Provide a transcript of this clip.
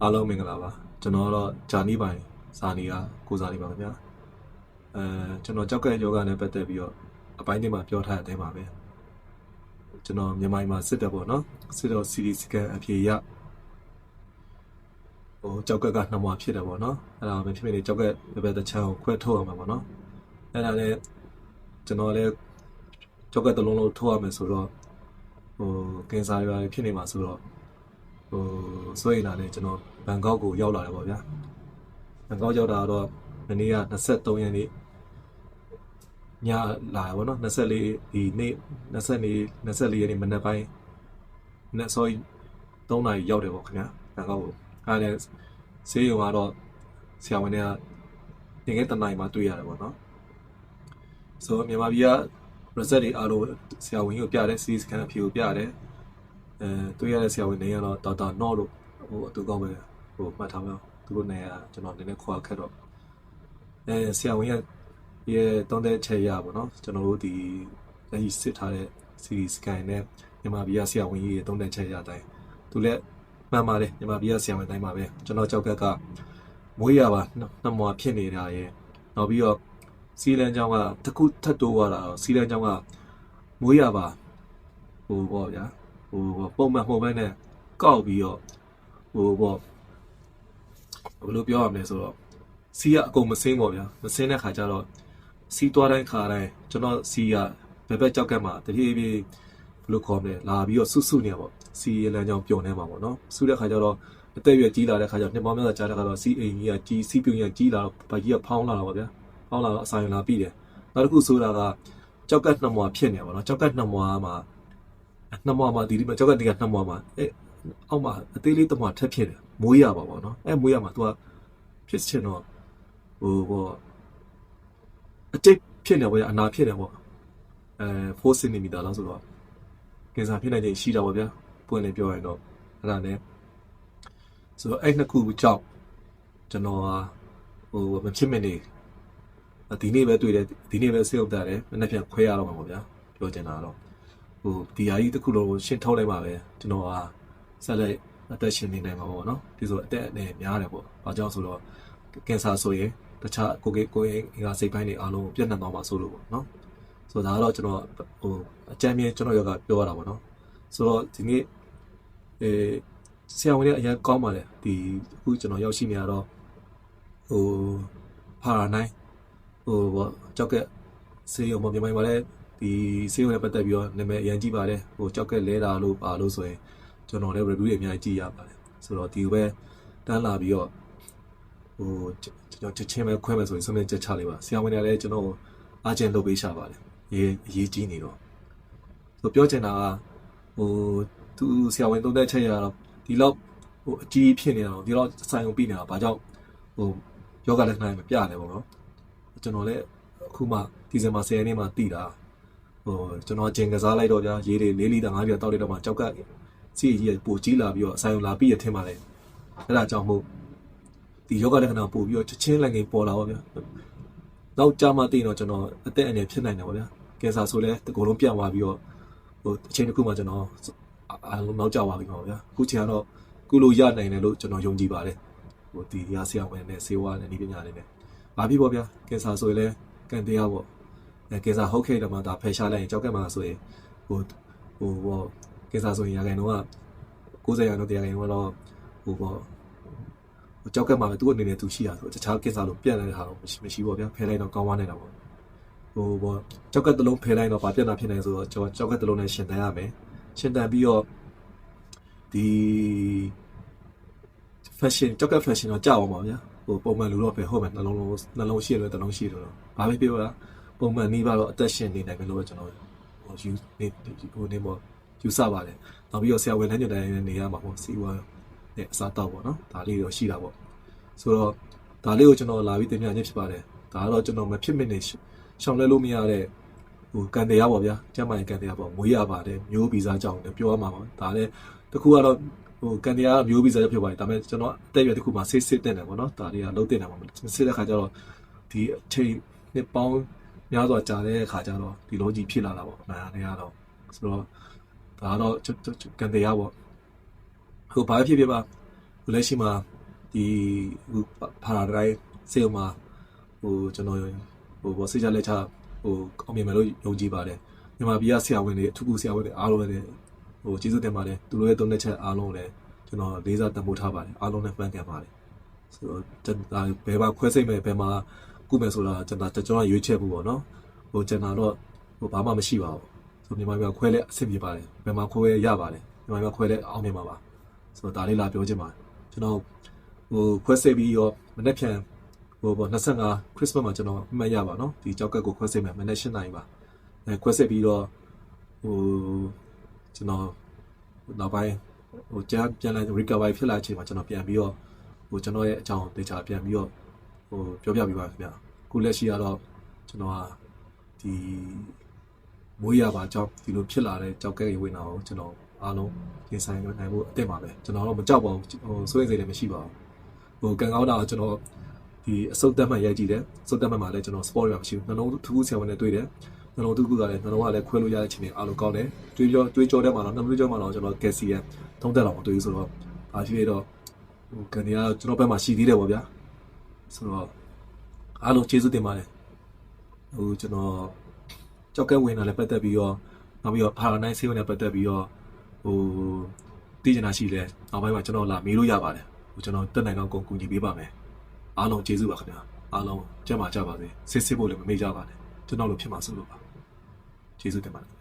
အားလုံးမင်္ဂလာပါကျွန်တော်တော့ဂျာနီပိုင်စာနီကကိုစားနေပါခင်ဗျာကျွန်တော်ကြောက်ကဲယောဂနဲ့ပတ်သက်ပြီးတော့အပိုင်းတွေမှာပြောထားတဲ့အထဲမှာပဲကျွန်တော်မြန်မာပြည်မှာစစ်တပ်ပေါ့နော်စစ်တော့ series scan အဖြေရကြောက်ကဲကနှမွာဖြစ်တယ်ပေါ့နော်အဲ့ဒါပဲဖြစ်နေကြောက်ကဲဘယ်တစ်ချမ်းကိုခွဲထုတ်အောင်ပါပေါ့နော်အဲ့ဒါလည်းကျွန်တော်လည်းကြောက်ကဲတစ်လုံးလုံးထုတ်ရမယ်ဆိုတော့ကင်ဆာတွေဖြစ်နေမှာဆိုတော့စိုးရိမ်လာတယ်ကျွန်တော်ဘန်ကောက်ကိုရောက်လာတယ်ပေါ့ဗျာဘန်ကောက်ရောက်တာတော့မနေ့က23ရက်နေ့ညလာပါတော့24ဒီနေ့24ရက်နေ့မနက်ပိုင်းနက်စော3နာရီရောက်တယ်ပေါ့ခင်ဗျာဘန်ကောက်ကိုအားလည်းဆေးရုံကတော့ဆရာဝန်တွေကတင်ခဲ့တနိုင်မှတွေ့ရတယ်ပေါ့နော်ဆိုတော့မြန်မာပြည်က result တွေအားလုံးဆရာဝန်ကြီးကိုပြတယ် CT scan အဖြေကိုပြတယ်တွေ့ရတဲ့ဆရာဝန်တွေကတော့ဒေါက်တာနော့လို့သူကောင်းပဲမှတ်ထားပါသူတို့နေကကျွန်တော်နည်းနည်းခွာခက်တော့ဆရာဝန်ရဲ့တုံးတဲ့ချက်ရပါတော့ကျွန်တော်တို့ဒီလက်ရှိစစ်ထားတဲ့ CT scan နဲ့မြန်မာပြည်ကဆရာဝန်ကြီးရဲ့တုံးတဲ့ချက်ရတိုင်းသူလည်းမှန်ပါတယ်မြန်မာပြည်ကဆရာဝန်တိုင်းပါပဲကျွန်တော်ကြောက်ကမွေးရပါနှမွာဖြစ်နေတာရဲ့နောက်ပြီးတော့စီလန်ကျောင်းကတခုထပ်တိုးသွားတာစီလန်ကျောင်းကမွေးရပါပေါ့ဗျာပုံမှန်မှုပဲနဲ့ကောက်ပြီးတော့ပေါ့ဘယ်လိုပြောရမလဲဆိုတော့စီကအကုန်မစင်းပေါ့ဗျာမစင်းတဲ့ခါကျတော့စီသွားတိုင်းခါတိုင်းကျွန်တော်စီကဘယ်ဘက်ကြောက်ကက်မှာတဖြည်းဖြည်းဘယ်လိုခေါ်မလဲလာပြီးတော့ဆုနေပေါ့စီရလန်ကြောင်ပြုံနေမှာပေါ့နော်ဆုတဲ့ခါကျတော့အသက်ရွယ်ကြီးလာတဲ့ခါကျတော့နှစ်ပေါင်းများစွာကြာတဲ့ခါတော့စီအိမ်ကြီးကကြီးစီပြုံကြီးကကြီးလာတော့ဗကြီးကဖောင်းလာတော့ပေါ့ဗျာဖောင်းလာတော့အဆိုင်လာပြီးတယ်နောက်တစ်ခုဆိုတာကကြောက်ကက်နှမွာဖြစ်နေပါတော့ကြောက်ကက်နှမွာမှာဒီမှာကြောက်ကက်ဒီကနှမွာမှာအောက်မှာအသေးလေးတမွာထက်ဖြစ်တယ်မွေးရပါပေါ့နော်မွေးရမှာ तू ကဖြစ်ချင်တော့ပေါ့အတိတ်ဖြစ်နေပေါ့အနာဖြစ်နေပေါ့4 cm လောက်ဆိုတော့ကင်ဆာဖြစ်နိုင်ခြင်းရှိတာပေါ့ဗျာပွင့်လင်းပြောရင်တော့အဲ့ဒါနဲ့ဆိုတော့အဲ့နှစ်ခုကြောင့်ကျွန်တော်မဖြစ်မနေဒီနေ့ပဲတွေ့တယ်ဒီနေ့ပဲဆေးရုံတက်တယ်မနေ့ပြန်ခွဲရတော့မှာပေါ့ဗျာပြောချင်တာတော့ဒီဟာကြီးတစ်ခုလုံးရှင်းထုတ်လိုက်ပါပဲကျွန်တော်ဆက်လက်အသက်ရှင်နေနိုင်မှာပေါ့နော်ဒီဆိုအသက်နဲ့များတယ်ပေါ့ဘာကြောင့်ဆိုတော့ကင်ဆာဆိုရင်တခြားကိုယ်အင်္ဂါစိတ်ပိုင်းတွေအားလုံးပြတ်နှံ့သွားမှာဆိုလို့ပေါ့နော်ဆိုတော့ဒါကတော့ကျွန်တော်အကြမ်းမြင်ကျွန်တော်ရောကပြောရတာပေါ့နော်ဆိုတော့ဒီနေ့ဆရာဝန်တွေအရင်ကောင်းပါလေဒီအခုကျွန်တော်ရောက်ရှိနေရတော့ဖာရာနိုင်ပေါ့ကြောက်ကက်ဆေးရုံပေါ့မြန်မာမှာလည်းဒီဆေးရုံနဲ့ပတ်သက်ပြီးတော့နာမည်အရင်ကြည့်ပါတယ်ကြောက်ကက်လဲတာလို့ပါလို့ဆိုရင်ကျွန်တော်လည်း review တွေအများကြီးကြည့်ရပါတယ်ဆိုတော့ဒီပဲတန်းလာပြီးတော့ကျွန်တော်ချက်ချင်းပဲခွဲမယ်ဆိုရင်စမင်းချက်ချလိုက်ပါဆရာဝန်တွေလည်းကျွန်တော်အားကျန်လုပ်ပေးရှာပါတယ်ရေးကြီးနေတော့ဆိုပြောချင်တာကသူဆရာဝန်သုံးတဲ့ချက်ရတော့ဒီလောက်အကြီးဖြစ်နေတော့ဒီလောက်ဆိုင်ုံပြီးနေတာဘာကြောင့်ယောဂလက္ခဏာတွေမပြလဲပေါ့နော်ကျွန်တော်လည်းအခုမှဒီဇင်ဘာ10ရက်နေ့မှာတည်တာကျွန်တော်ဂျင်ကစားလိုက်တော့ကြာရေးတွေ4လီတာ5လီတာတောက်လိုက်တော့မှကြောက်ကစီကြီးပိုကြီးလာပြီးတော့အဆိုင်ုံလာပြီးရထင်ပါလေအဲ့ဒါကြောင့်မို့ဒီယောဂလက္ခဏာပို့ပြီးတော့ချက်ချင်းလိုက်ငင်ပေါ်လာပါဗျာနောက်ကြမှာတည်တော့ကျွန်တော်အသက်အန္တရာယ်ဖြစ်နိုင်တယ်ပေါ့ဗျာကင်ဆာဆိုလဲတကူလုံးပြန့်သွားပြီးတော့အချိန်တစ်ခုမှကျွန်တော်အားလုံးနောက်ကျသွားပြီပါဗျာအခုချိန်ကတော့ကုလို့ရနိုင်တယ်လို့ကျွန်တော်ယုံကြည်ပါတယ်ဒီရဆရာဝန်နဲ့ဆေးဝါးနဲ့ဒီပညာတွေနဲ့ဘာဖြစ်ပေါ့ဗျာကင်ဆာဆိုရင်လည်းကန်တရားပေါ့ကင်ဆာဟုတ်ခဲ့တယ်မှာဒါဖယ်ရှားလိုက်ရင်ကြောက်ကက်မှာဆိုရင်ပေါ့ကင်ဆာဆိုရင်ရာခိုင်နှုန်းက90%တော့100%တော့ပေါ့ကြောက်ကက်မှာပဲသူ့အနေနဲ့သူရှိရဆိုတခြားကင်ဆာလို့ပြန့်လိုက်တဲ့ဟာတော့မရှိပေါ့ဗျာဖယ်လိုက်တော့ကောင်းသွားနေတာပေါ့ပေါ့ကြောက်ကက်တစ်လုံးဖယ်လိုက်တော့ဘာပြန့်တာဖြစ်နိုင်ဆိုတော့ကြောက်ကက်တစ်လုံးနဲ့ရှင်တန်ရမယ်ရှင်တန်ပြီးတော့ဒီ fashion ကြောက်ကက် fashion တော့ကြာအောင်ပါဗျာပုံမှန်လူတော့ပဲဟုတ်မယ်နှလုံးရှိတယ်တစ်လုံးရှိတယ်တော့ဘာပဲပြောတာပုံမှန်နေပါတော့အသက်ရှင်နေနိုင်မယ်လို့ကျွန်တော်ယူနေပေါ့ယူဆပါတယ်နောက်ပြီးတော့ဆရာဝန်ထမ်းညွှန်တိုင်းနေရမှာပေါ့စီဝါနဲ့အစားတောက်ပေါ့နော်ဒါလေးတော့ရှိတာပေါ့ဆိုတော့ဒါလေးကိုကျွန်တော်လာပြီးတင်ပြခြင်းဖြစ်ပါတယ်ဒါကတော့ကျွန်တော်မဖြစ်မနေရှောင်လဲလို့မရတဲ့ကန်တရားပေါ့ဗျာကျမ်းမာရေးကန်တရားပေါ့မွေးရပါတယ်မျိုးဗီဇကြောင့်လည်းပြောရမှာပေါ့ဒါလည်းတခုကတော့ကန်တရားမျိုးဗီဇကြောင့်ဖြစ်ပါတယ်ဒါပေမဲ့ကျွန်တော်အသက်အရွယ်တစ်ခုမှာစစ်တင်တယ်ပေါ့နော်ဒါလေးကလုံးတင်တယ်ပေါ့စစ်တဲ့ခါကျတော့ဒီအချိန်နှစ်ပေါင်းများစွာကြာတဲ့ခါကျတော့ဒီလိုကြီးဖြစ်လာတာပေါ့နားနေရတော့ဆိုတော့ဒါကတော့ကန်တရားပေါ့ဘာဖြစ်ဖြစ်ပါ လက်ရှိမှာဒီဖာရာတိုင်းစေုံမှာကျွန်တော်ဘောစိတ်ချလက်ချအောင်မြင်မယ်လို့ယုံကြည်ပါတယ်မြန်မာပြည်ကဆရာဝန်တွေအထူးကူဆရာဝန်တွေအားလုံးလည်းကျေးဇူးတင်ပါတယ်သူတို့ရဲ့တုံးတဲ့ချက်အားလုံးလည်းကျွန်တော်လေးစားတန်ဖိုးထားပါတယ်အားလုံးနဲ့မှန်ကန်ပါတယ်ဆိုတော့ဘယ်မှာခွဲစိတ်မယ်ဘယ်မှာကုမယ်ဆိုတာကျွန်တော်ရွေးချက်ဖို့ပေါ့နော်ကျွန်တော်တော့ဘာမှမရှိပါဘူးဆိုမြန်မာပြည်ခွဲလဲအဆင်ပြေပါတယ်ဘယ်မှာခွဲရပါတယ်မြန်မာပြည်ခွဲလဲအောင်မြင်ပါပါဆိုတော့ဒါလေးလာပြောချင်ပါတယ်ကျွန်တော်ခွဲစိတ်ပြီးရောမနေ့ပြန်25 Christmas မှာကျွန်တော်မှတ်ရပါနော်ဒီကြောက်ကက်ကိုခွဲစိတ်မယ်မနေ့8 နာရီပါခွဲစိတ်ပြီးတော့ကျွန်တော်နောက်ပိုင်းပြန်လာ recovery ဖြစ်လာချိန်မှာကျွန်တော်ပြန်ပြီးတော့ကျွန်တော်ရဲ့အကြောင်းတေချာပြန်ပြီးတော့ပြောပြပေးပါခင်ဗျာခုလက်ရှိကတော့ကျွန်တော်ဒီမွေးရပါကြောက်ဒီလိုဖြစ်လာတဲ့ကြောက်ကက်ရေဝင်တာကိုကျွန်တော်အားလုံးပြင်ဆိုင်နိုင်ဖို့အသင့်ပါပဲကျွန်တော်တော့မကြောက်ပါဘူးစိုးရိမ်စိတ်လည်းမရှိပါဘူးကန်ကောင်းတာကျွန်တော်ဒီအစုပ်တက်မှရိုက်ကြည့်တယ်အစုပ်တက်မှမှာလည်းကျွန်တော် sport ရမရှိဘူးနှလုံးထူးဆရာဝန်နဲ့တွေ့တယ်နှလုံးထူးကလည်းနှလုံးကလည်းခွဲလို့ရတဲ့ချိန်တွေအားလုံးကောင်းတယ်တွေးကြောတဲ့မှာတော့နှလုံးကြောမှာတော့ကျွန်တော် calcium ထုံးတက်အောင်တွေ့ဆိုတော့အားရှိတော့ကနေကကျွန်တော်ဘက်မှာရှိသေးတယ်ပေါ့ဗျာဆိုတော့အားလုံးကျေးဇူးတင်ပါတယ်ကျွန်တော်ကြောက်ကဲဝင်လာလည်းပတ်သက်ပြီးတော့နောက်ပြီးတော့ဖာရာနိုင်ဆေးဝင်နဲ့ပတ်သက်ပြီးတော့တည်ကျင်တာရှိလဲနောက်ပိုင်းမှာကျွန်တော်လာမေးလို့ရပါတယ်ကျွန်တော်တက်နိုင်တော့ကုန်ကူညီပေးပါမယ်အားလုံးကျေးဇူးပါခင်ဗျာအားလုံးကြက်မှာကြပါစေစစ်ဖို့လည်းမမေ့ကြပါနဲ့ကျွန်တော်လိုဖြစ်မှာစိုးလို့ပါကျေးဇူးတင်ပါတယ်